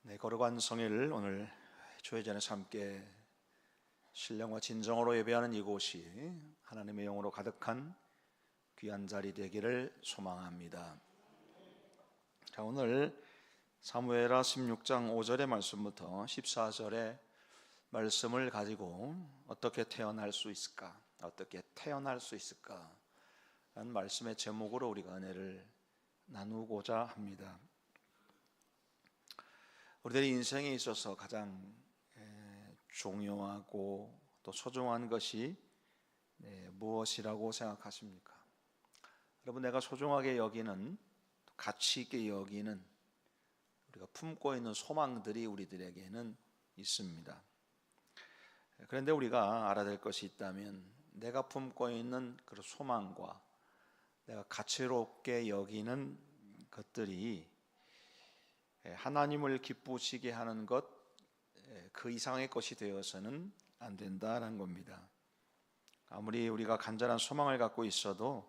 네, 거룩한 성일 오늘 주회전에서 함께 신령과 진정으로 예배하는 이곳이 하나님의 영으로 가득한 귀한 자리 되기를 소망합니다. 자, 오늘 사무엘하 16장 5절의 말씀부터 14절의 말씀을 가지고 어떻게 태어날 수 있을까? 어떻게 태어날 수 있을까? 라는 말씀의 제목으로 우리가 은혜를 나누고자 합니다. 우리들의 인생에 있어서 가장 중요하고 또 소중한 것이 무엇이라고 생각하십니까? 여러분, 내가 소중하게 여기는, 가치 있게 여기는, 우리가 품고 있는 소망들이 우리들에게는 있습니다. 그런데 우리가 알아야 될 것이 있다면, 내가 품고 있는 그런 소망과 내가 가치롭게 여기는 것들이 하나님을 기쁘시게 하는 것, 그 이상의 것이 되어서는 안 된다는 겁니다. 아무리 우리가 간절한 소망을 갖고 있어도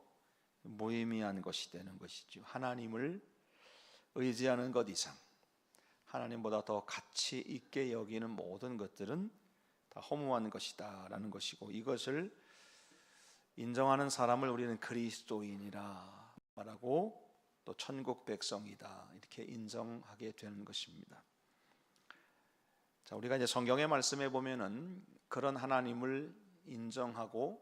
무의미한 것이 되는 것이죠. 하나님을 의지하는 것 이상, 하나님보다 더 가치 있게 여기는 모든 것들은 다 허무한 것이다 라는 것이고, 이것을 인정하는 사람을 우리는 그리스도인이라 말하고, 또 천국 백성이다 이렇게 인정하게 되는 것입니다. 자, 우리가 이제 성경의 말씀에 보면은 그런 하나님을 인정하고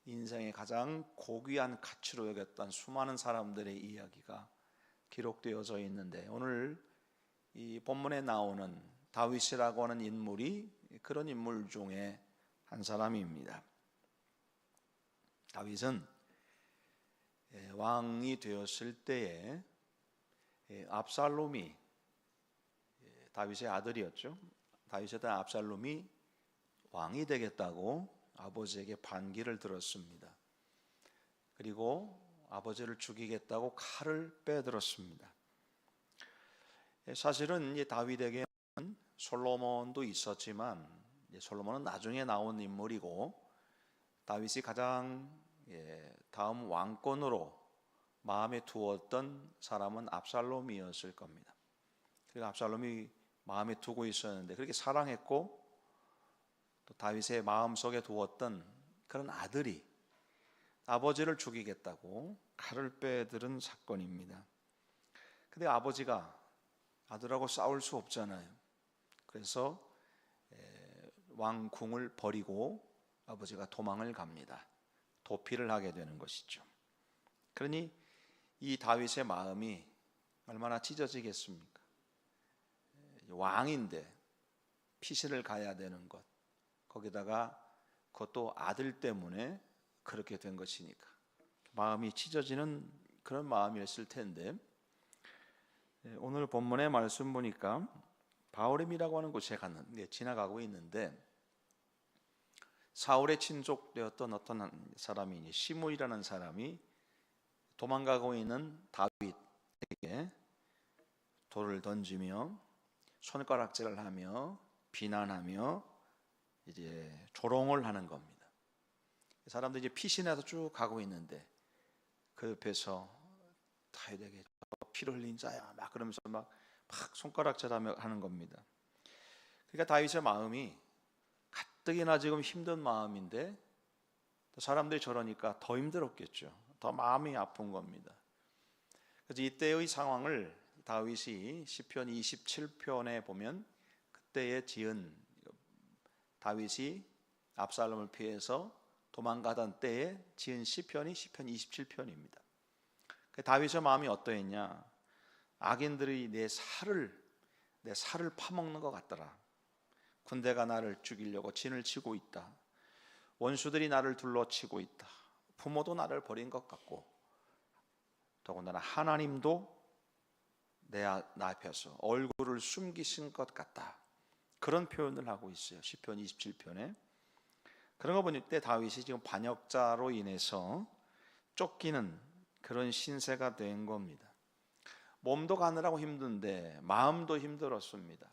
인생의 가장 고귀한 가치로 여겼던 수많은 사람들의 이야기가 기록되어져 있는데, 오늘 이 본문에 나오는 다윗이라고 하는 인물이 그런 인물 중에 한 사람입니다. 다윗은 왕이 되었을 때에 압살롬이, 다윗의 아들이었죠. 다윗의 아들 압살롬이 왕이 되겠다고 아버지에게 반기를 들었습니다. 그리고 아버지를 죽이겠다고 칼을 빼들었습니다. 사실은 이 다윗에게는 솔로몬도 있었지만, 솔로몬은 나중에 나온 인물이고, 다윗이 가장 다음 왕권으로 마음에 두었던 사람은 압살롬이었을 겁니다. 그리고 압살롬이 마음에 두고 있었는데, 그렇게 사랑했고 또 다윗의 마음속에 두었던 그런 아들이 아버지를 죽이겠다고 칼을 빼들은 사건입니다. 근데 아버지가 아들하고 싸울 수 없잖아요. 그래서 왕궁을 버리고 아버지가 도망을 갑니다. 도피를 하게 되는 것이죠. 그러니 이 다윗의 마음이 얼마나 찢어지겠습니까? 왕인데 피신을 가야 되는 것, 거기다가 그것도 아들 때문에 그렇게 된 것이니까 마음이 찢어지는 그런 마음이었을 텐데, 오늘 본문의 말씀 보니까 바울임이라고 하는 곳에 갔는데, 지나가고 있는데 사울의 친족되었던 어떤 사람이, 시므이라는 사람이 도망가고 있는 다윗에게 돌을 던지며 손가락질을 하며 비난하며 이제 조롱을 하는 겁니다. 사람들이 이제 피신해서 쭉 가고 있는데, 그 옆에서 다윗에게 피를 흘린 자야 막 그러면서 막 손가락질하며 하는 겁니다. 그러니까 다윗의 마음이 가뜩이나 지금 힘든 마음인데, 사람들이 저러니까 더 힘들었겠죠. 더 마음이 아픈 겁니다. 그래서 이때의 상황을 다윗이 시편 27편에 보면, 그때에 지은, 다윗이 압살롬을 피해서 도망가던 때에 지은 시편이 시편 27편입니다. 다윗의 마음이 어떠했냐? 악인들이 내 살을 파먹는 것 같더라. 군대가 나를 죽이려고 진을 치고 있다. 원수들이 나를 둘러치고 있다. 부모도 나를 버린 것 같고, 더군다나 하나님도 나 앞에서 얼굴을 숨기신 것 같다. 그런 표현을 하고 있어요, 시편 27편에. 그런 거 보니 때 다윗이 지금 반역자로 인해서 쫓기는 그런 신세가 된 겁니다. 몸도 가느라고 힘든데 마음도 힘들었습니다.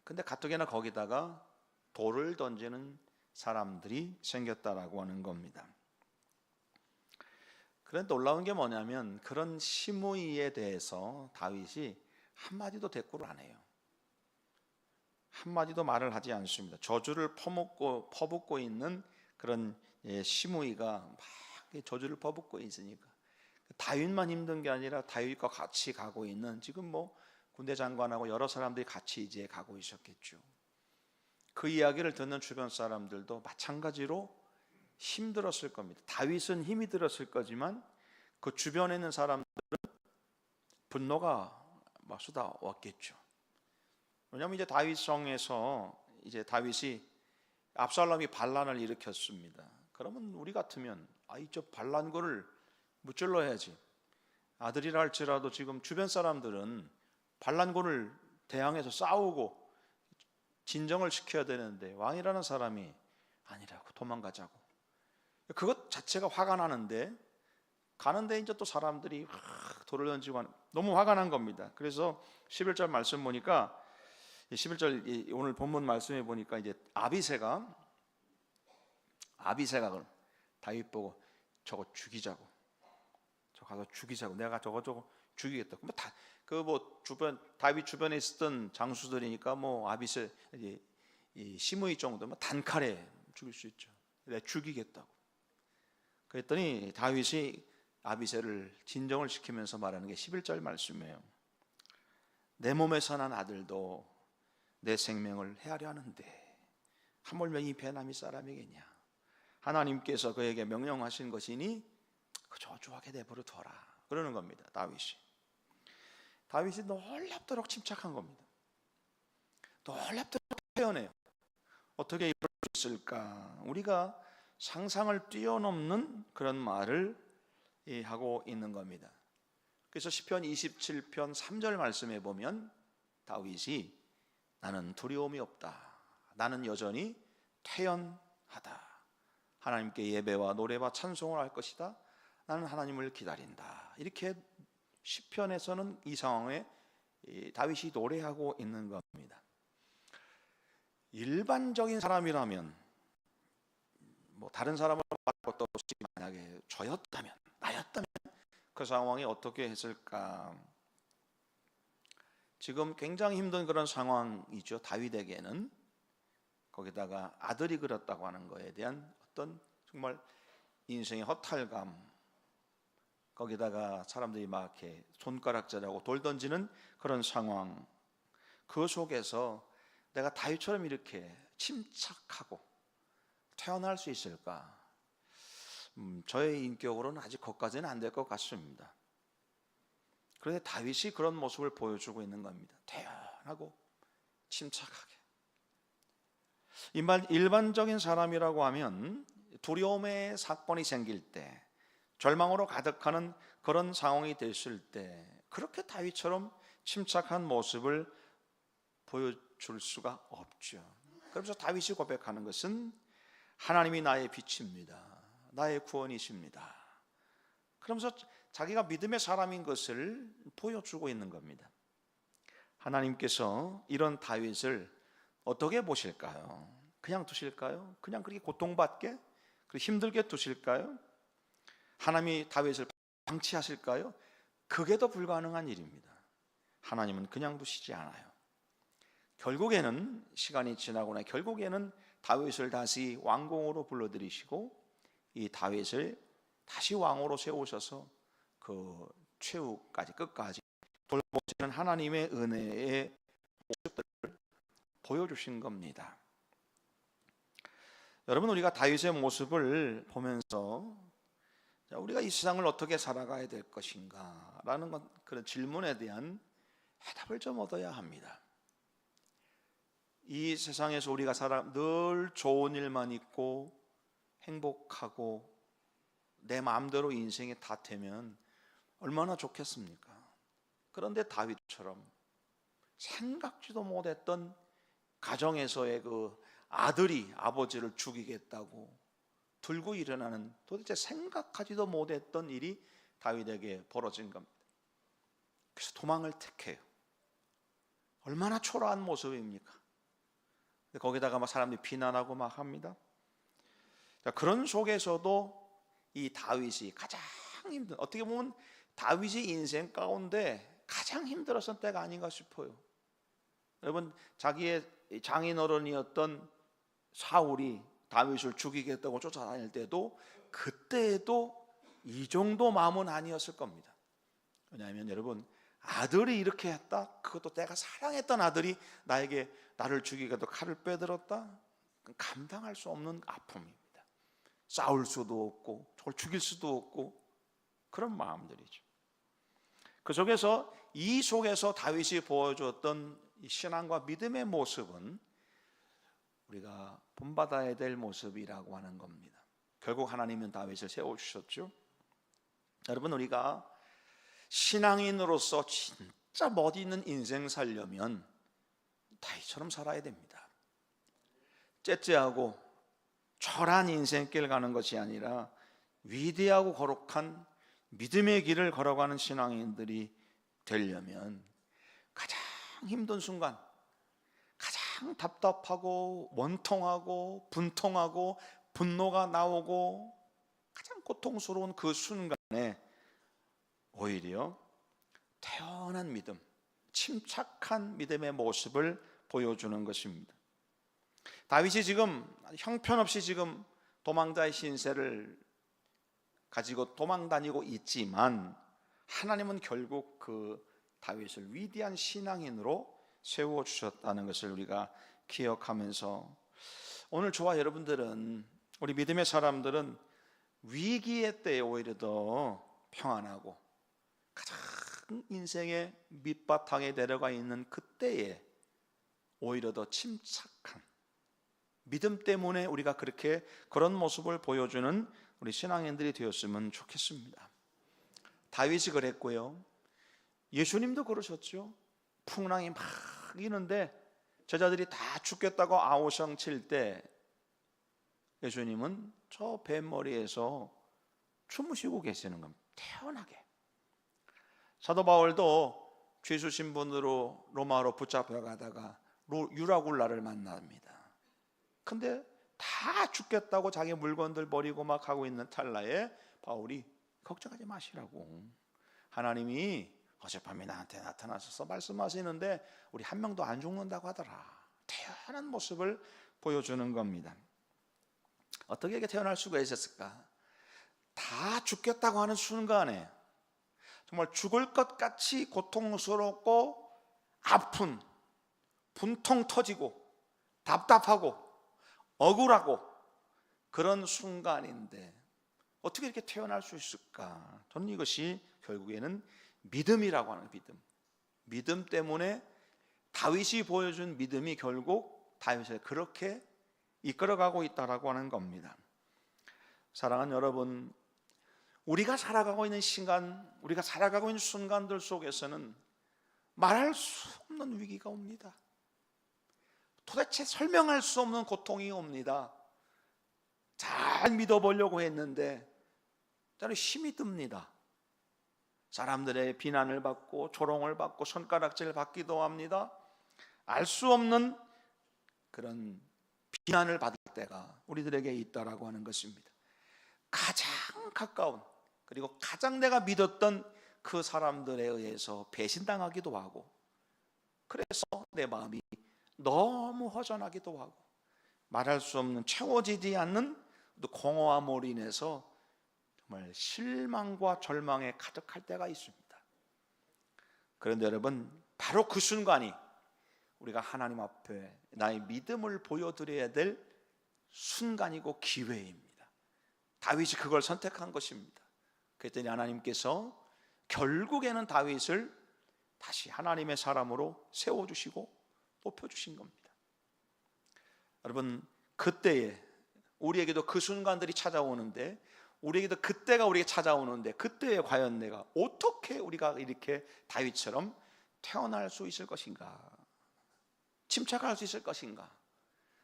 근데 가뜩이나 거기다가 돌을 던지는 사람들이 생겼다라고 하는 겁니다. 그런데 놀라운 게 뭐냐면, 그런 시므이에 대해서 다윗이 한마디도 대꾸를 안 해요. 한마디도 말을 하지 않습니다. 저주를 퍼붓고 있는 그런 시므이가 막 저주를 퍼붓고 있으니까 다윗만 힘든 게 아니라 다윗과 같이 가고 있는 지금 뭐 군대 장관하고 여러 사람들이 같이 이제 가고 있었겠죠. 그 이야기를 듣는 주변 사람들도 마찬가지로 힘들었을 겁니다. 다윗은 힘이 들었을 거지만 그 주변에 있는 사람들은 분노가 막 쏟아왔겠죠. 왜냐하면 이제 다윗성에서 이제 다윗이 압살롬이 반란을 일으켰습니다. 그러면 우리 같으면 저 반란군을 무찔러야지. 아들이라 할지라도 지금 주변 사람들은 반란군을 대항해서 싸우고 진정을 시켜야 되는데 왕이라는 사람이 아니라고 도망가자고. 그것 자체가 화가 나는데 가는데 이제 또 사람들이 돌을 던지고 너무 화가 난 겁니다. 그래서 11절 말씀 보니까 11절 오늘 본문 말씀에 보니까 이제 아비새가 다윗 보고 저거 죽이자고. 저 가서 죽이자고. 내가 저거 죽이겠다. 뭐 주변 다윗 주변에 있었던 장수들이니까 뭐 아비새 이 시므이 정도면 단칼에 죽일 수 있죠. 내가 죽이겠다고. 그랬더니 다윗이 아비새를 진정을 시키면서 말하는 게 11절 말씀이에요. 내 몸에서 난 아들도 내 생명을 해하려 하는데 하물며 이 베냐민 사람이겠냐. 하나님께서 그에게 명령하신 것이니 그 저주하게 내버려 둬라 그러는 겁니다. 다윗이 놀랍도록 침착한 겁니다. 놀랍도록 표현해요. 어떻게 이럴 수 있을까? 우리가 상상을 뛰어넘는 그런 말을 하고 있는 겁니다. 그래서 시편 27편 3절 말씀에 보면 다윗이 나는 두려움이 없다. 나는 여전히 태연하다. 하나님께 예배와 노래와 찬송을 할 것이다. 나는 하나님을 기다린다. 이렇게 시편에서는 이 상황에 다윗이 노래하고 있는 겁니다. 일반적인 사람이라면 뭐 다른 사람을 말 것도 없이 만약에 저였다면 나였다면 그 상황이 어떻게 했을까? 지금 굉장히 힘든 그런 상황이죠. 다윗에게는 거기다가 아들이 그렇다고 하는 거에 대한 어떤 정말 인생의 허탈감, 거기다가 사람들이 막 이렇게 손가락질하고 돌 던지는 그런 상황, 그 속에서 내가 다윗처럼 이렇게 침착하고 태어날 수 있을까? 저의 인격으로는 아직 거기까지는 안 될 것 같습니다. 그런데 다윗이 그런 모습을 보여주고 있는 겁니다. 태연하고 침착하게. 일반적인 사람이라고 하면 두려움의 사건이 생길 때, 절망으로 가득하는 그런 상황이 됐을 때 그렇게 다윗처럼 침착한 모습을 보여줄 수가 없죠. 그래서 다윗이 고백하는 것은 하나님이 나의 빛입니다. 나의 구원이십니다. 그러면서 자기가 믿음의 사람인 것을 보여주고 있는 겁니다. 하나님께서 이런 다윗을 어떻게 보실까요? 그냥 두실까요? 그냥 그렇게 고통받게, 그렇게 힘들게 두실까요? 하나님이 다윗을 방치하실까요? 그게 더 불가능한 일입니다. 하나님은 그냥 두시지 않아요. 결국에는 시간이 지나고 결국에는 다윗을 다시 왕궁으로 불러들이시고 이 다윗을 다시 왕으로 세우셔서 그 최후까지 끝까지 돌보시는 하나님의 은혜의 모습들을 보여주신 겁니다. 여러분, 우리가 다윗의 모습을 보면서 우리가 이 세상을 어떻게 살아가야 될 것인가 라는 그런 질문에 대한 해답을 좀 얻어야 합니다. 이 세상에서 우리가 늘 좋은 일만 있고 행복하고 내 마음대로 인생이 다 되면 얼마나 좋겠습니까? 그런데 다윗처럼 생각지도 못했던 가정에서의 그 아들이 아버지를 죽이겠다고 들고 일어나는, 도대체 생각하지도 못했던 일이 다윗에게 벌어진 겁니다. 그래서 도망을 택해요. 얼마나 초라한 모습입니까? 거기다가 막 사람들이 비난하고 막 합니다. 자, 그런 속에서도 이 다윗이 가장 힘든, 어떻게 보면 다윗의 인생 가운데 가장 힘들었던 때가 아닌가 싶어요. 여러분, 자기의 장인어른이었던 사울이 다윗을 죽이겠다고 쫓아다닐 때도 그때에도 이 정도 마음은 아니었을 겁니다. 왜냐하면 여러분, 아들이 이렇게 했다, 그것도 내가 사랑했던 아들이 나를 죽이겠다고 칼을 빼들었다, 감당할 수 없는 아픔입니다. 싸울 수도 없고 저걸 죽일 수도 없고 그런 마음들이죠. 그 속에서 다윗이 보여줬던 이 신앙과 믿음의 모습은 우리가 본받아야 될 모습이라고 하는 겁니다. 결국 하나님은 다윗을 세워주셨죠. 여러분, 우리가 신앙인으로서 진짜 멋있는 인생 살려면 다윗처럼 살아야 됩니다. 째째하고 철한 인생길 가는 것이 아니라 위대하고 거룩한 믿음의 길을 걸어가는 신앙인들이 되려면 가장 힘든 순간, 가장 답답하고 원통하고 분통하고 분노가 나오고 가장 고통스러운 그 순간에 오히려 태연한 믿음, 침착한 믿음의 모습을 보여주는 것입니다. 다윗이 지금 형편없이 지금 도망자의 신세를 가지고 도망다니고 있지만 하나님은 결국 그 다윗을 위대한 신앙인으로 세워주셨다는 것을 우리가 기억하면서, 오늘 저와 여러분들은, 우리 믿음의 사람들은 위기의 때에 오히려 더 평안하고 가장 인생의 밑바탕에 내려가 있는 그때에 오히려 더 침착한 믿음 때문에 우리가 그런 모습을 보여주는 우리 신앙인들이 되었으면 좋겠습니다. 다윗이 그랬고요, 예수님도 그러셨죠. 풍랑이 막 이는데 제자들이 다 죽겠다고 아우성 칠 때 예수님은 저 뱃머리에서 주무시고 계시는 겁니다. 태연하게. 사도 바울도 죄수 신분으로 로마로 붙잡혀 가다가 유라굴라를 만납니다. 근데 다 죽겠다고 자기 물건들 버리고 막 하고 있는 찰나에 바울이 걱정하지 마시라고, 하나님이 어젯밤에 나한테 나타나셔서 말씀하시는데 우리 한 명도 안 죽는다고 하더라. 태연한 모습을 보여주는 겁니다. 어떻게 이렇게 태어날 수가 있었을까? 다 죽겠다고 하는 순간에 정말 죽을 것 같이 고통스럽고 아픈, 분통 터지고 답답하고 억울하고 그런 순간인데 어떻게 이렇게 태어날 수 있을까? 저는 이것이 결국에는 믿음이라고 하는 믿음 때문에 다윗이 보여준 믿음이 결국 다윗을 그렇게 이끌어가고 있다라고 하는 겁니다. 사랑하는 여러분, 우리가 살아가고 있는 시간, 우리가 살아가고 있는 순간들 속에서는 말할 수 없는 위기가 옵니다. 도대체 설명할 수 없는 고통이 옵니다. 잘 믿어보려고 했는데 저는 힘이 듭니다. 사람들의 비난을 받고 조롱을 받고 손가락질 받기도 합니다. 알 수 없는 그런 비난을 받을 때가 우리들에게 있다라고 하는 것입니다. 가장 가까운, 그리고 가장 내가 믿었던 그 사람들에 의해서 배신당하기도 하고, 그래서 내 마음이 너무 허전하기도 하고 말할 수 없는, 채워지지 않는 공허함으로 인해서 정말 실망과 절망에 가득할 때가 있습니다. 그런데 여러분, 바로 그 순간이 우리가 하나님 앞에 나의 믿음을 보여드려야 될 순간이고 기회입니다. 다윗이 그걸 선택한 것입니다. 그랬더니 하나님께서 결국에는 다윗을 다시 하나님의 사람으로 세워주시고 높여주신 겁니다. 여러분, 그때에 우리에게도 그 순간들이 찾아오는데, 우리에게도 그때가 우리에게 찾아오는데, 그때에 과연 내가 어떻게 우리가 이렇게 다윗처럼 태어날 수 있을 것인가, 침착할 수 있을 것인가,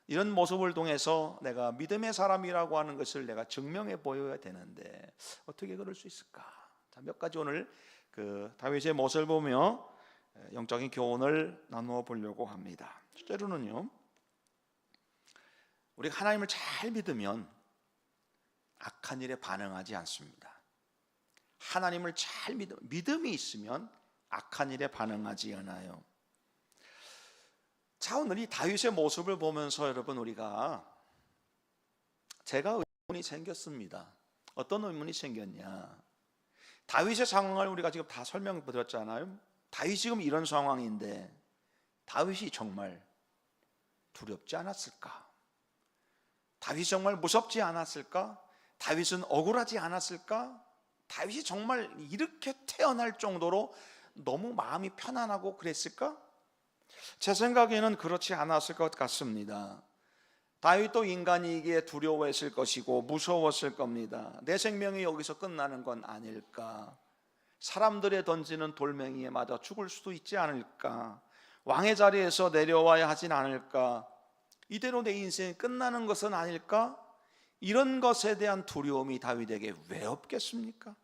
이런 모습을 통해서 내가 믿음의 사람이라고 하는 것을 내가 증명해 보여야 되는데 어떻게 그럴 수 있을까? 자, 몇 가지 오늘 그 다윗의 모습을 보며 영적인 교훈을 나누어 보려고 합니다. 첫째로는요, 우리가 하나님을 잘 믿으면 악한 일에 반응하지 않습니다. 하나님을 잘 믿음이 있으면 악한 일에 반응하지 않아요. 자, 오늘 이 다윗의 모습을 보면서 여러분, 제가 의문이 생겼습니다. 어떤 의문이 생겼냐? 다윗의 상황을 우리가 지금 다 설명드렸잖아요. 다윗이 지금 이런 상황인데 다윗이 정말 두렵지 않았을까? 다윗이 정말 무섭지 않았을까? 다윗은 억울하지 않았을까? 다윗이 정말 이렇게 태어날 정도로 너무 마음이 편안하고 그랬을까? 제 생각에는 그렇지 않았을 것 같습니다. 다윗도 인간이기에 두려워했을 것이고 무서웠을 겁니다. 내 생명이 여기서 끝나는 건 아닐까? 사람들의 던지는 돌멩이에 맞아 죽을 수도 있지 않을까? 왕의 자리에서 내려와야 하진 않을까? 이대로 내 인생이 끝나는 것은 아닐까? 이런 것에 대한 두려움이 다윗에게 왜 없겠습니까?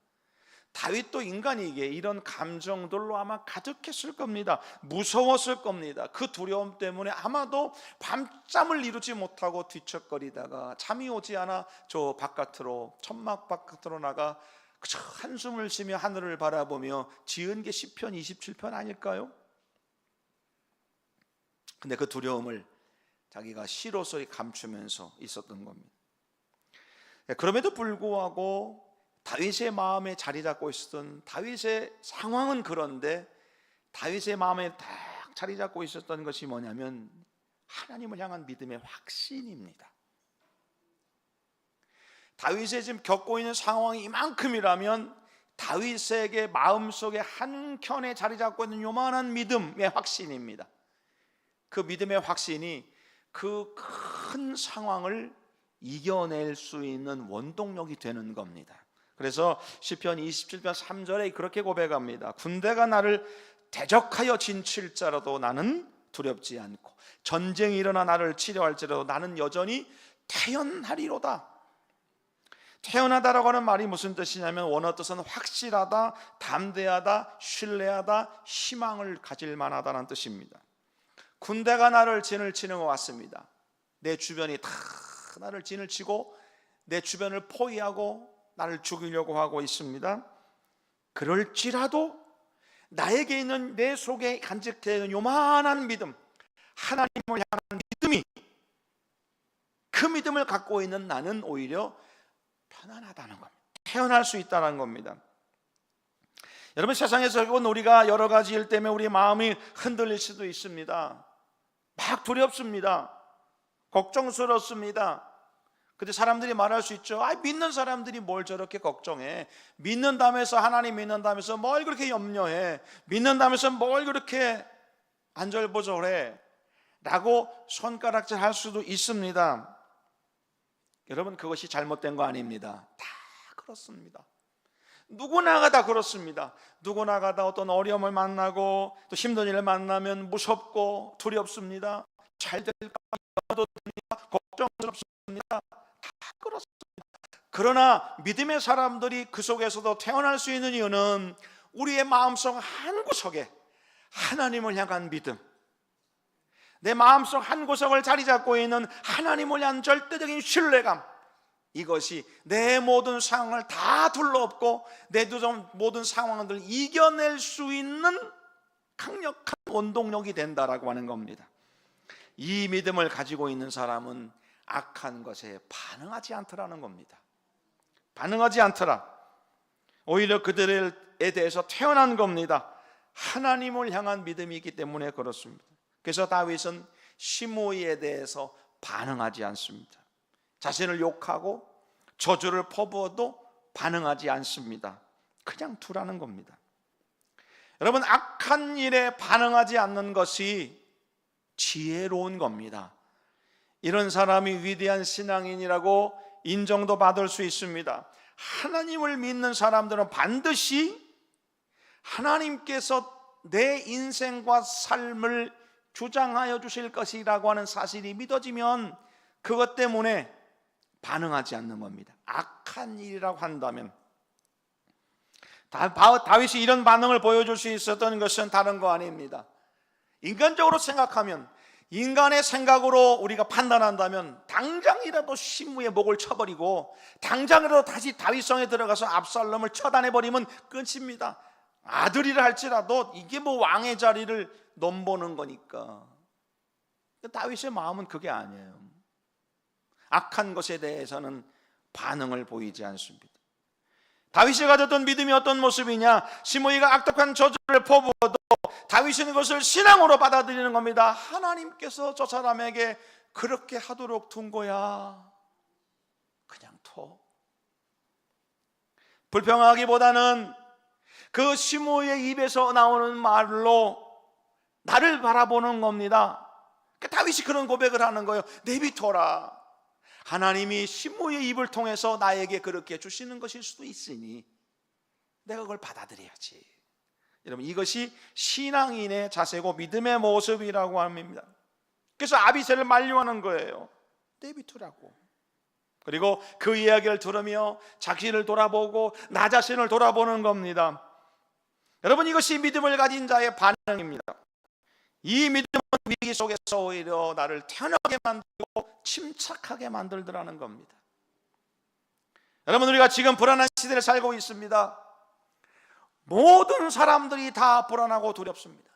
다윗도 인간이기에 이런 감정들로 아마 가득했을 겁니다. 무서웠을 겁니다. 그 두려움 때문에 아마도 밤잠을 이루지 못하고 뒤척거리다가 잠이 오지 않아 저 바깥으로, 천막 바깥으로 나가 그저 한숨을 쉬며 하늘을 바라보며 지은 게 시편 27편 아닐까요? 근데 그 두려움을 자기가 시로서 감추면서 있었던 겁니다. 그럼에도 불구하고 다윗의 마음에 자리 잡고 있었던 다윗의 상황은 그런데 다윗의 마음에 딱 자리 잡고 있었던 것이 뭐냐면 하나님을 향한 믿음의 확신입니다. 다윗이 지금 겪고 있는 상황이 이만큼이라면 다윗에게 마음속에 한켠에 자리 잡고 있는 요만한 믿음의 확신입니다. 그 믿음의 확신이 그 큰 상황을 이겨낼 수 있는 원동력이 되는 겁니다. 그래서 시편 27편 3절에 그렇게 고백합니다. 군대가 나를 대적하여 진칠자라도 나는 두렵지 않고 전쟁이 일어나 나를 치려할지라도 나는 여전히 태연하리로다. 태연하다라고 하는 말이 무슨 뜻이냐면 원어 뜻은 확실하다, 담대하다, 신뢰하다, 희망을 가질 만하다는 뜻입니다. 군대가 나를 진을 치는 것 같습니다. 내 주변이 다 나를 진을 치고 내 주변을 포위하고 나를 죽이려고 하고 있습니다. 그럴지라도 나에게 있는 내 속에 간직되어 있는 요만한 믿음, 하나님을 향한 믿음이, 그 믿음을 갖고 있는 나는 오히려 편안하다는 겁니다. 태어날 수 있다는 겁니다. 여러분, 세상에서 우리가 여러 가지 일 때문에 우리 마음이 흔들릴 수도 있습니다. 막 두렵습니다. 걱정스럽습니다. 근데 사람들이 말할 수 있죠. 믿는 사람들이 뭘 저렇게 걱정해? 믿는다면서, 하나님 믿는다면서 뭘 그렇게 염려해? 믿는다면서 뭘 그렇게 안절부절해? 라고 손가락질 할 수도 있습니다. 여러분, 그것이 잘못된 거 아닙니다. 다 그렇습니다. 누구나가 다 그렇습니다. 누구나가 다 어떤 어려움을 만나고 또 힘든 일을 만나면 무섭고 두렵습니다. 잘 될까 걱정스럽습니다. 다 그렇습니다. 그러나 믿음의 사람들이 그 속에서도 태어날 수 있는 이유는 우리의 마음속 한구석에 하나님을 향한 믿음, 내 마음속 한구석을 자리 잡고 있는 하나님을 향한 절대적인 신뢰감, 이것이 내 모든 상황을 다 둘러엎고 내 모든 상황을 이겨낼 수 있는 강력한 원동력이 된다라고 하는 겁니다. 이 믿음을 가지고 있는 사람은 악한 것에 반응하지 않더라는 겁니다. 반응하지 않더라. 오히려 그들에 대해서 태어난 겁니다. 하나님을 향한 믿음이 있기 때문에 그렇습니다. 그래서 다윗은 시므이에 대해서 반응하지 않습니다. 자신을 욕하고 저주를 퍼부어도 반응하지 않습니다. 그냥 두라는 겁니다. 여러분, 악한 일에 반응하지 않는 것이 지혜로운 겁니다. 이런 사람이 위대한 신앙인이라고 인정도 받을 수 있습니다. 하나님을 믿는 사람들은 반드시 하나님께서 내 인생과 삶을 주장하여 주실 것이라고 하는 사실이 믿어지면 그것 때문에 반응하지 않는 겁니다. 악한 일이라고 한다면, 다윗이 이런 반응을 보여줄 수 있었던 것은 다른 거 아닙니다. 인간적으로 생각하면, 인간의 생각으로 우리가 판단한다면 당장이라도 시므의 목을 쳐버리고 당장이라도 다시 다윗성에 들어가서 압살롬을 처단해버리면 끝입니다. 아들이라 할지라도 이게 뭐 왕의 자리를 넘보는 거니까. 다윗의 마음은 그게 아니에요. 악한 것에 대해서는 반응을 보이지 않습니다. 다윗이 가졌던 믿음이 어떤 모습이냐? 시므이가 악독한 저주를 퍼부어도 다윗은 이것을 신앙으로 받아들이는 겁니다. 하나님께서 저 사람에게 그렇게 하도록 둔 거야, 그냥 둬. 불평하기보다는 그 시므이의 입에서 나오는 말로 나를 바라보는 겁니다. 다윗이 그런 고백을 하는 거예요. 내비둬라. 하나님이 시므이의 입을 통해서 나에게 그렇게 주시는 것일 수도 있으니 내가 그걸 받아들여야지. 여러분, 이것이 신앙인의 자세고 믿음의 모습이라고 합니다. 그래서 아비새를 만류하는 거예요. 내비두라고. 그리고 그 이야기를 들으며 자신을 돌아보고 나 자신을 돌아보는 겁니다. 여러분, 이것이 믿음을 가진 자의 반응입니다. 이 믿음은 위기 속에서 오히려 나를 태어나게 만들고 침착하게 만들더라는 겁니다. 여러분, 우리가 지금 불안한 시대를 살고 있습니다. 모든 사람들이 다 불안하고 두렵습니다.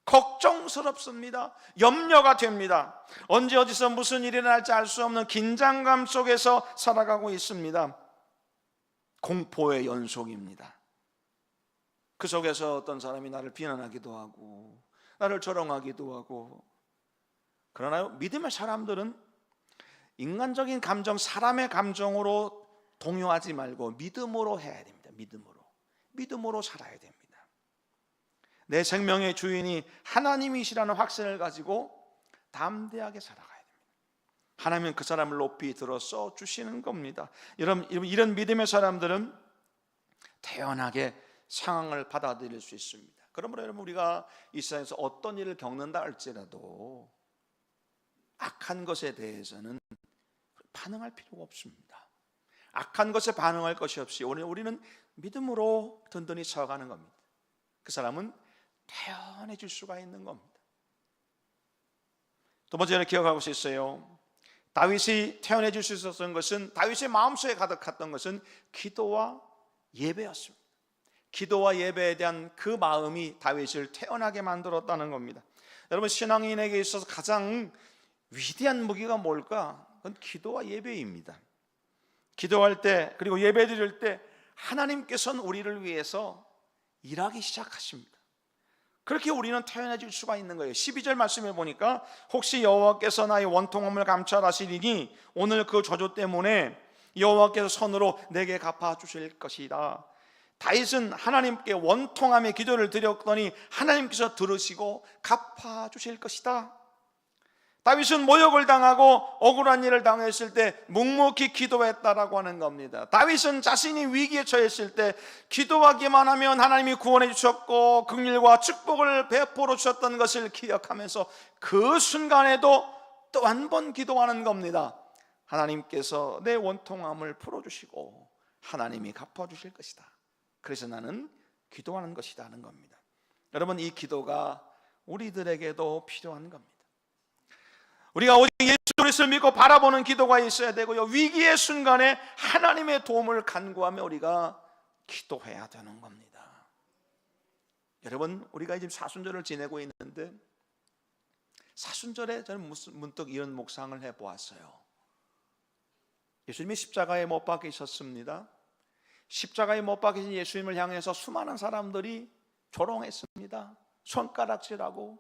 걱정스럽습니다. 염려가 됩니다. 언제 어디서 무슨 일이 일어날지 알 수 없는 긴장감 속에서 살아가고 있습니다. 공포의 연속입니다. 그 속에서 어떤 사람이 나를 비난하기도 하고 나를 조롱하기도 하고. 그러나 믿음의 사람들은 인간적인 감정, 사람의 감정으로 동요하지 말고 믿음으로 해야 됩니다. 믿음으로 살아야 됩니다. 내 생명의 주인이 하나님이시라는 확신을 가지고 담대하게 살아가야 됩니다. 하나님은 그 사람을 높이 들어 써 주시는 겁니다. 이런 믿음의 사람들은 태연하게 상황을 받아들일 수 있습니다. 그러므로 여러분, 우리가 이 세상에서 어떤 일을 겪는다 할지라도 악한 것에 대해서는 반응할 필요가 없습니다. 악한 것에 반응할 것이 없이 우리는 믿음으로 든든히 서가는 겁니다. 그 사람은 태연해질 수가 있는 겁니다. 두 번째로 기억하고 있어요. 다윗이 태연해질 수 있었던 것은, 다윗의 마음속에 가득했던 것은 기도와 예배였습니다. 기도와 예배에 대한 그 마음이 다윗을 태연하게 만들었다는 겁니다. 여러분, 신앙인에게 있어서 가장 위대한 무기가 뭘까? 그건 기도와 예배입니다. 기도할 때, 그리고 예배 드릴 때 하나님께서는 우리를 위해서 일하기 시작하십니다. 그렇게 우리는 태연해질 수가 있는 거예요. 12절 말씀에 보니까 혹시 여호와께서 나의 원통함을 감찰하시리니 오늘 그 저주 때문에 여호와께서 손으로 내게 갚아주실 것이다. 다윗은 하나님께 원통함의 기도를 드렸더니 하나님께서 들으시고 갚아주실 것이다. 다윗은 모욕을 당하고 억울한 일을 당했을 때 묵묵히 기도했다라고 하는 겁니다. 다윗은 자신이 위기에 처했을 때 기도하기만 하면 하나님이 구원해 주셨고 긍휼과 축복을 베풀어 주셨던 것을 기억하면서 그 순간에도 또 한 번 기도하는 겁니다. 하나님께서 내 원통함을 풀어주시고 하나님이 갚아주실 것이다. 그래서 나는 기도하는 것이다 하는 겁니다. 여러분, 이 기도가 우리들에게도 필요한 겁니다. 우리가 오직 예수 그리스도를 믿고 바라보는 기도가 있어야 되고요, 위기의 순간에 하나님의 도움을 간구하며 우리가 기도해야 되는 겁니다. 여러분, 우리가 지금 사순절을 지내고 있는데 사순절에 저는 문득 이런 묵상을 해보았어요. 예수님이 십자가에 못 박히셨습니다. 십자가에 못 박히신 예수님을 향해서 수많은 사람들이 조롱했습니다. 손가락질하고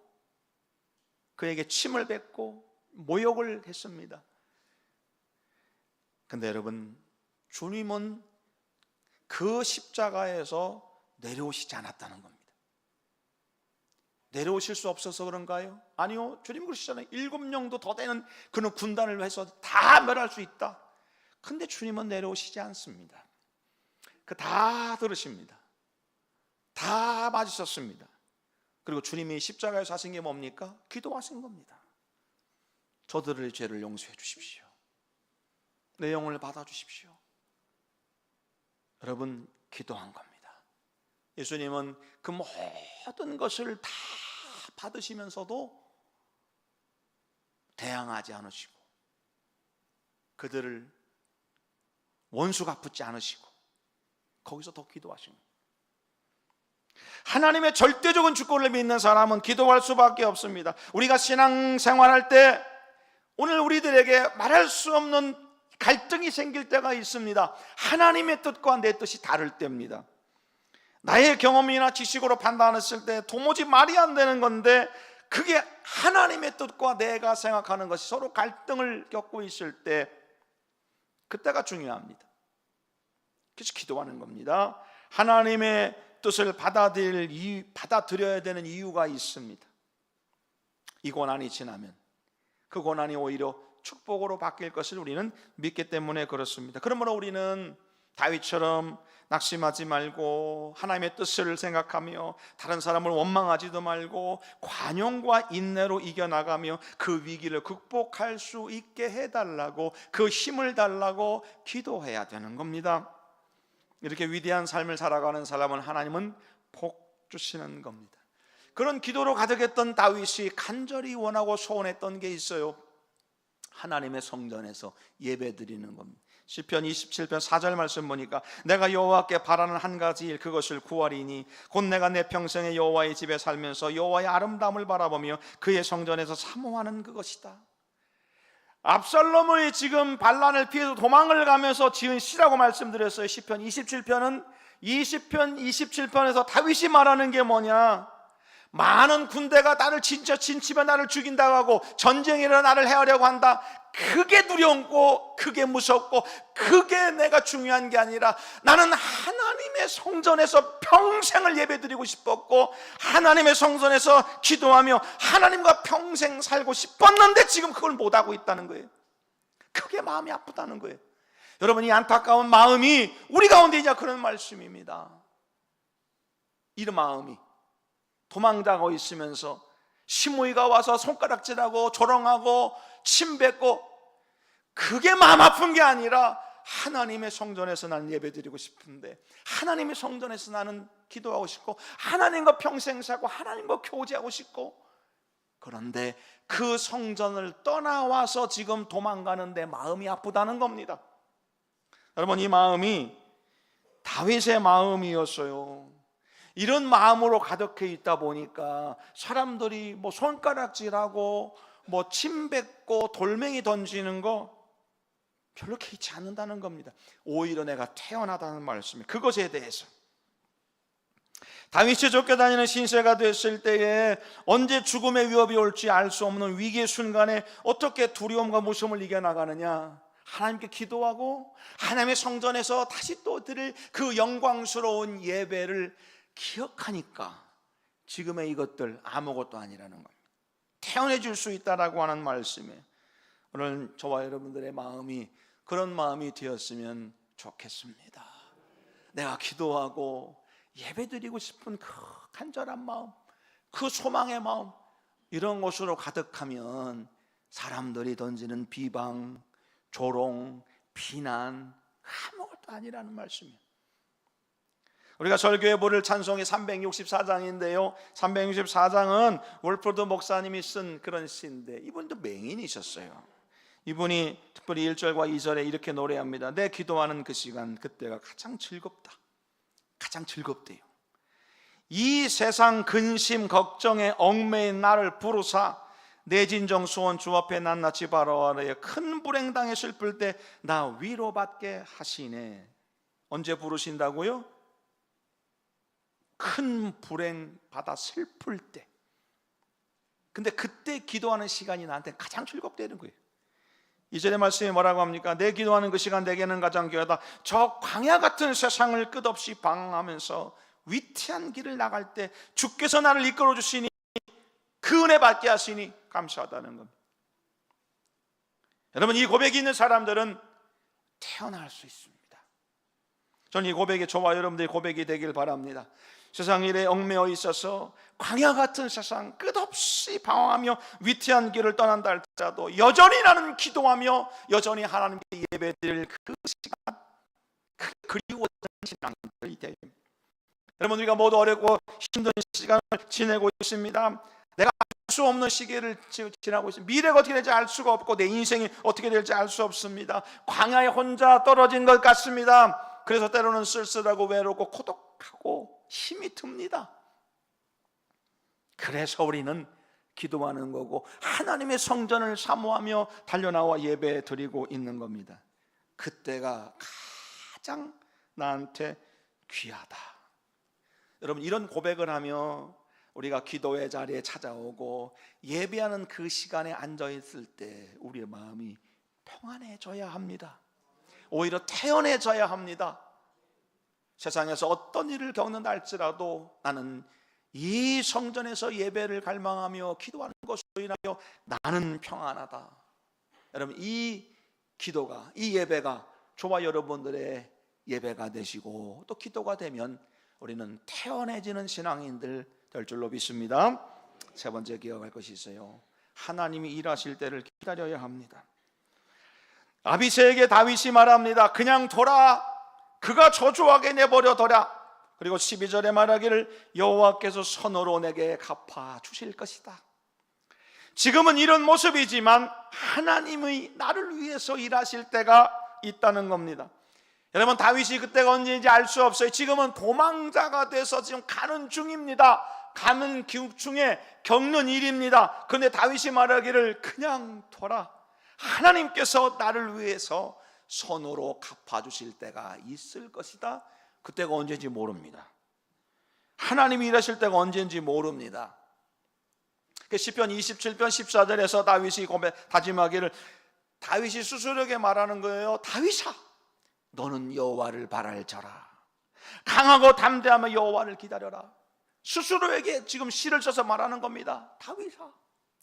그에게 침을 뱉고 모욕을 했습니다. 그런데 여러분, 주님은 그 십자가에서 내려오시지 않았다는 겁니다. 내려오실 수 없어서 그런가요? 아니요, 주님 그러시잖아요. 7명도 더 되는 그런 군단을 해서 다 멸할 수 있다. 근데 주님은 내려오시지 않습니다. 그 다 들으십니다. 다 맞으셨습니다. 그리고 주님이 십자가에서 하신 게 뭡니까? 기도하신 겁니다. 저들의 죄를 용서해 주십시오. 내 영혼을 받아주십시오. 여러분, 기도한 겁니다. 예수님은 그 모든 것을 다 받으시면서도 대항하지 않으시고 그들을 원수가 붙지 않으시고 거기서 더 기도하신 겁니다. 하나님의 절대적인 주권을 믿는 사람은 기도할 수밖에 없습니다. 우리가 신앙생활할 때 오늘 우리들에게 말할 수 없는 갈등이 생길 때가 있습니다. 하나님의 뜻과 내 뜻이 다를 때입니다. 나의 경험이나 지식으로 판단했을 때 도무지 말이 안 되는 건데, 그게 하나님의 뜻과 내가 생각하는 것이 서로 갈등을 겪고 있을 때, 그때가 중요합니다. 그래서 기도하는 겁니다. 하나님의 뜻을 받아들여야 되는 이유가 있습니다. 이 고난이 지나면 그 고난이 오히려 축복으로 바뀔 것을 우리는 믿기 때문에 그렇습니다. 그러므로 우리는 다윗처럼 낙심하지 말고 하나님의 뜻을 생각하며 다른 사람을 원망하지도 말고 관용과 인내로 이겨나가며 그 위기를 극복할 수 있게 해달라고, 그 힘을 달라고 기도해야 되는 겁니다. 이렇게 위대한 삶을 살아가는 사람은 하나님은 복 주시는 겁니다. 그런 기도로 가득했던 다윗이 간절히 원하고 소원했던 게 있어요. 하나님의 성전에서 예배드리는 겁니다. 시편 27편 4절 말씀 보니까 내가 여호와께 바라는 한 가지 일, 그것을 구하리니 곧 내가 내 평생에 여호와의 집에 살면서 여호와의 아름다움을 바라보며 그의 성전에서 사모하는 그것이다. 압살롬의 지금 반란을 피해서 도망을 가면서 지은 시라고 말씀드렸어요. 시편 27편은 20편 27편에서 다윗이 말하는 게 뭐냐, 많은 군대가 나를 진짜 진치면 나를 죽인다고 하고 전쟁이라 나를 해하려고 한다. 그게 두렵고 그게 무섭고 그게 내가 중요한 게 아니라 나는 하나님의 성전에서 평생을 예배드리고 싶었고 하나님의 성전에서 기도하며 하나님과 평생 살고 싶었는데 지금 그걸 못하고 있다는 거예요. 그게 마음이 아프다는 거예요. 여러분, 이 안타까운 마음이 우리 가운데 있냐, 그런 말씀입니다. 이 마음이 도망가고 있으면서 시므이가 와서 손가락질하고 조롱하고 침뱉고, 그게 마음 아픈 게 아니라 하나님의 성전에서 나는 예배드리고 싶은데, 하나님의 성전에서 나는 기도하고 싶고 하나님과 평생 살고 하나님과 교제하고 싶고, 그런데 그 성전을 떠나와서 지금 도망가는데 마음이 아프다는 겁니다. 여러분, 이 마음이 다윗의 마음이었어요. 이런 마음으로 가득해 있다 보니까 사람들이 손가락질하고 침뱉고 돌멩이 던지는 거 별로 개의치 않는다는 겁니다. 오히려 내가 태어나다는 말씀이에요. 그것에 대해서 다윗이 쫓겨다니는 신세가 됐을 때에 언제 죽음의 위협이 올지 알 수 없는 위기의 순간에 어떻게 두려움과 무서움을 이겨나가느냐, 하나님께 기도하고 하나님의 성전에서 다시 또 드릴 그 영광스러운 예배를 기억하니까 지금의 이것들 아무것도 아니라는 겁니다. 태어내 줄 수 있다라고 하는 말씀에 오늘 저와 여러분들의 마음이 그런 마음이 되었으면 좋겠습니다. 내가 기도하고 예배드리고 싶은 그 간절한 마음, 그 소망의 마음, 이런 것으로 가득하면 사람들이 던지는 비방, 조롱, 비난 아무것도 아니라는 말씀이에요. 우리가 설교에 부를 찬송이 364장인데요 364장은 월포드 목사님이 쓴 그런 시인데, 이분도 맹인이셨어요. 이분이 특별히 1절과 2절에 이렇게 노래합니다. 내 기도하는 그 시간, 그때가 가장 즐겁다. 가장 즐겁대요. 이 세상 근심 걱정에 얽매인 나를 부르사 내 진정 소원 주 앞에 낱낱이 바라와라. 큰 불행당에 슬플 때 나 위로받게 하시네. 언제 부르신다고요? 큰 불행 받아 슬플 때. 근데 그때 기도하는 시간이 나한테 가장 즐겁다는 거예요. 이전의 말씀이 뭐라고 합니까? 내 기도하는 그 시간 내게는 가장 귀하다. 저 광야 같은 세상을 끝없이 방황하면서 위태한 길을 나갈 때 주께서 나를 이끌어 주시니, 그 은혜 받게 하시니 감사하다는 겁니다. 여러분, 이 고백이 있는 사람들은 태어날 수 있습니다. 저는 이 고백이 저와 여러분들의 고백이 되길 바랍니다. 세상 일에 얽매여 있어서 광야 같은 세상 끝없이 방황하며 위태한 길을 떠난다 할지라도 여전히 나는 기도하며 여전히 하나님께 예배드릴 그 시간, 그리워지는 신앙들이 되게 됩니다. 여러분, 우리가 모두 어렵고 힘든 시간을 지내고 있습니다. 내가 알 수 없는 시기를 지나고 있습니다. 미래가 어떻게 될지 알 수가 없고 내 인생이 어떻게 될지 알 수 없습니다. 광야에 혼자 떨어진 것 같습니다. 그래서 때로는 쓸쓸하고 외롭고 고독하고 힘이 듭니다. 그래서 우리는 기도하는 거고 하나님의 성전을 사모하며 달려나와 예배 드리고 있는 겁니다. 그때가 가장 나한테 귀하다. 여러분, 이런 고백을 하며 우리가 기도의 자리에 찾아오고 예배하는 그 시간에 앉아있을 때 우리의 마음이 평안해져야 합니다. 오히려 태연해져야 합니다. 세상에서 어떤 일을 겪는다 할지라도 나는 이 성전에서 예배를 갈망하며 기도하는 것으로 인하여 나는 평안하다. 여러분, 이 기도가, 이 예배가 저와 여러분들의 예배가 되시고 또 기도가 되면 우리는 태연해지는 신앙인들 될 줄로 믿습니다. 세 번째 기억할 것이 있어요. 하나님이 일하실 때를 기다려야 합니다. 아비새에게 다윗이 말합니다. 그냥 둬라. 그가 저주하게 내버려둬라. 그리고 12절에 말하기를 여호와께서 선으로 내게 갚아 주실 것이다. 지금은 이런 모습이지만 하나님의 나를 위해서 일하실 때가 있다는 겁니다. 여러분, 다윗이 그때가 언제인지 알 수 없어요. 지금은 도망자가 돼서 지금 가는 중입니다. 가는 중에 겪는 일입니다. 그런데 다윗이 말하기를 그냥 둬라. 하나님께서 나를 위해서 선으로 갚아주실 때가 있을 것이다. 그때가 언제인지 모릅니다. 하나님이 일하실 때가 언제인지 모릅니다. 시편 27편 14절에서 다윗이 다짐하기를, 다윗이 스스로에게 말하는 거예요. 다윗아, 너는 여호와를 바랄지어다. 강하고 담대하며 여호와를 기다려라. 스스로에게 지금 시를 써서 말하는 겁니다. 다윗아,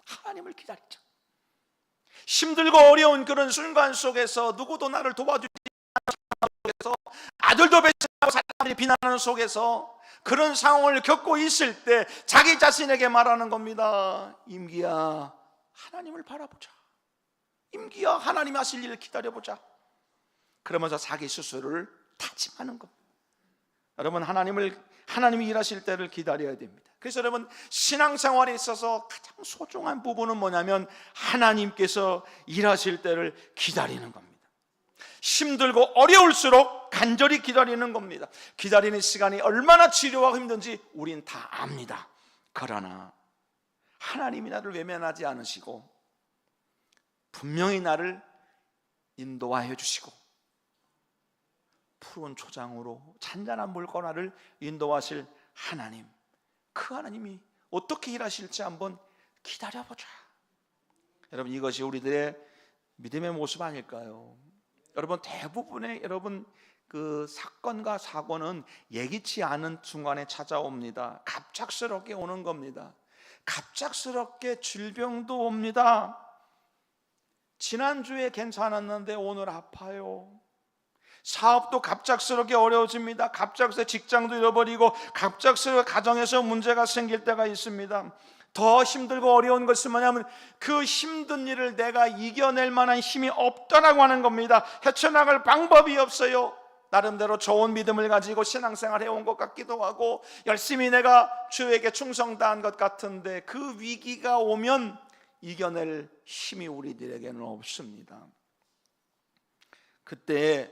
하나님을 기다리자. 힘들고 어려운 그런 순간 속에서 누구도 나를 도와주지 않는 속에서, 아들도 배신하고 사람들이 비난하는 속에서 그런 상황을 겪고 있을 때 자기 자신에게 말하는 겁니다. 임기야, 하나님을 바라보자. 임기야, 하나님이 하실 일을 기다려보자. 그러면서 자기 스스로를 다짐하는 겁니다. 여러분, 하나님이 일하실 때를 기다려야 됩니다. 그래서 여러분, 신앙생활에 있어서 가장 소중한 부분은 뭐냐면 하나님께서 일하실 때를 기다리는 겁니다. 힘들고 어려울수록 간절히 기다리는 겁니다. 기다리는 시간이 얼마나 지루하고 힘든지 우린 다 압니다. 그러나 하나님이 나를 외면하지 않으시고 분명히 나를 인도하여 주시고 푸른 초장으로 잔잔한 물건화를 인도하실 하나님, 그 하나님이 어떻게 일하실지 한번 기다려보자. 여러분, 이것이 우리들의 믿음의 모습 아닐까요? 여러분, 대부분의 그 사건과 사고는 예기치 않은 순간에 찾아옵니다. 갑작스럽게 오는 겁니다. 갑작스럽게 질병도 옵니다. 지난주에 괜찮았는데 오늘 아파요. 사업도 갑작스럽게 어려워집니다. 갑작스럽게 직장도 잃어버리고 갑작스럽게 가정에서 문제가 생길 때가 있습니다. 더 힘들고 어려운 것은 뭐냐면 그 힘든 일을 내가 이겨낼 만한 힘이 없다라고 하는 겁니다. 헤쳐나갈 방법이 없어요. 나름대로 좋은 믿음을 가지고 신앙생활 해온 것 같기도 하고 열심히 내가 주에게 충성다한 것 같은데 그 위기가 오면 이겨낼 힘이 우리들에게는 없습니다. 그때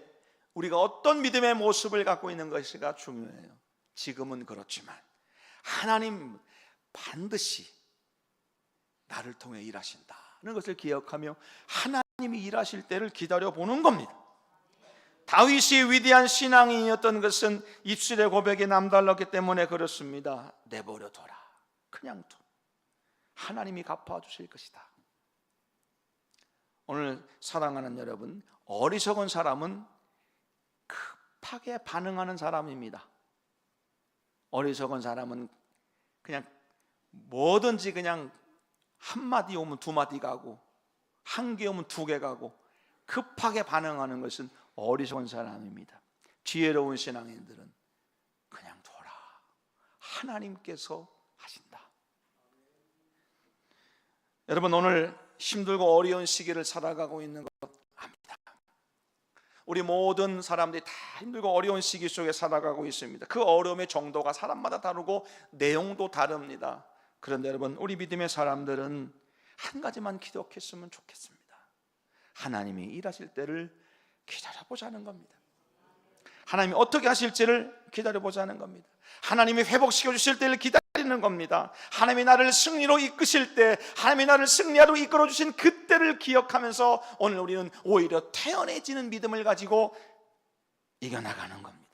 우리가 어떤 믿음의 모습을 갖고 있는 것이가 중요해요. 지금은 그렇지만 하나님 반드시 나를 통해 일하신다는 것을 기억하며 하나님이 일하실 때를 기다려보는 겁니다. 다윗이 위대한 신앙인이었던 것은 입술의 고백이 남달랐기 때문에 그렇습니다. 내버려둬라. 그냥 둬. 하나님이 갚아주실 것이다. 오늘 사랑하는 여러분, 어리석은 사람은 급하게 반응하는 사람입니다. 어리석은 사람은 그냥 뭐든지 그냥 한마디 오면 두마디 가고 한 개 오면 두 개 가고 급하게 반응하는 것은 어리석은 사람입니다. 지혜로운 신앙인들은 그냥 둬라. 하나님께서 하신다. 여러분, 오늘 힘들고 어려운 시기를 살아가고 있는 것 압니다. 우리 모든 사람들이 다 힘들고 어려운 시기 속에 살아가고 있습니다. 그 어려움의 정도가 사람마다 다르고 내용도 다릅니다. 그런데 여러분, 우리 믿음의 사람들은 한 가지만 기억했으면 좋겠습니다. 하나님이 일하실 때를 기다려보자는 겁니다. 하나님이 어떻게 하실지를 기다려보자는 겁니다. 하나님이 회복시켜 주실 때를 기다리는 겁니다. 하나님이 나를 승리로 이끄실 때, 하나님이 나를 승리하러 이끌어 주신 그때를 기억하면서 오늘 우리는 오히려 태연해지는 믿음을 가지고 이겨나가는 겁니다.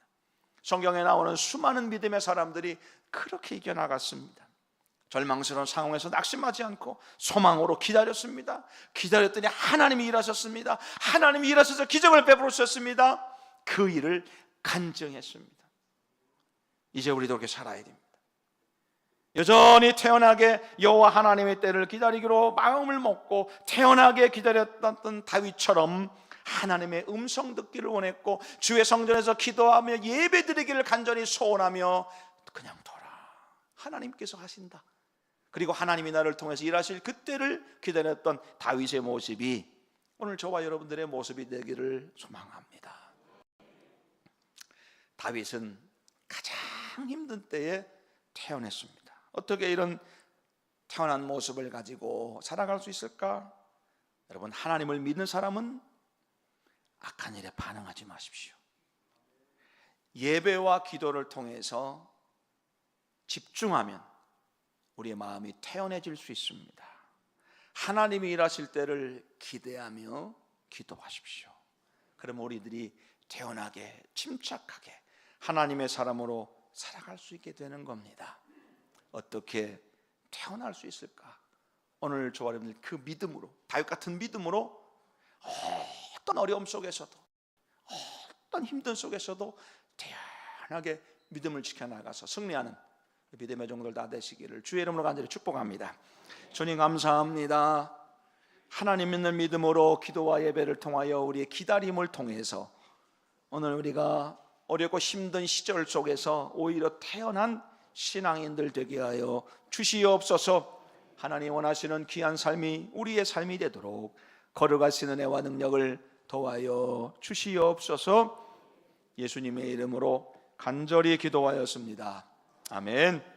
성경에 나오는 수많은 믿음의 사람들이 그렇게 이겨나갔습니다. 절망스러운 상황에서 낙심하지 않고 소망으로 기다렸습니다. 기다렸더니 하나님이 일하셨습니다. 하나님이 일하셔서 기적을 베풀으셨습니다. 그 일을 간증했습니다. 이제 우리도 그렇게 살아야 됩니다. 여전히 태연하게 여호와 하나님의 때를 기다리기로 마음을 먹고 태연하게 기다렸던 다윗처럼 하나님의 음성 듣기를 원했고 주의 성전에서 기도하며 예배드리기를 간절히 소원하며 그냥 둬라, 하나님께서 하신다, 그리고 하나님이 나를 통해서 일하실 그때를 기다렸던 다윗의 모습이 오늘 저와 여러분들의 모습이 되기를 소망합니다. 다윗은 가장 힘든 때에 태어났습니다. 어떻게 이런 태어난 모습을 가지고 살아갈 수 있을까? 여러분, 하나님을 믿는 사람은 악한 일에 반응하지 마십시오. 예배와 기도를 통해서 집중하면 우리의 마음이 태연해질 수 있습니다. 하나님이 일하실 때를 기대하며 기도하십시오. 그럼 우리들이 태연하게 침착하게 하나님의 사람으로 살아갈 수 있게 되는 겁니다. 어떻게 태어날 수 있을까? 오늘 저와 여러분들 그 믿음으로, 다윗 같은 믿음으로 어떤 어려움 속에서도 어떤 힘든 속에서도 태연하게 믿음을 지켜나가서 승리하는 믿음의 종들 다 되시기를 주의 이름으로 간절히 축복합니다. 주님 감사합니다. 하나님 믿는 믿음으로 기도와 예배를 통하여 우리의 기다림을 통해서 오늘 우리가 어렵고 힘든 시절 속에서 오히려 태어난 신앙인들 되게 하여 주시옵소서. 하나님 원하시는 귀한 삶이 우리의 삶이 되도록 걸어갈 수 있는 은혜와 능력을 도와여 주시옵소서. 예수님의 이름으로 간절히 기도하였습니다. 아멘.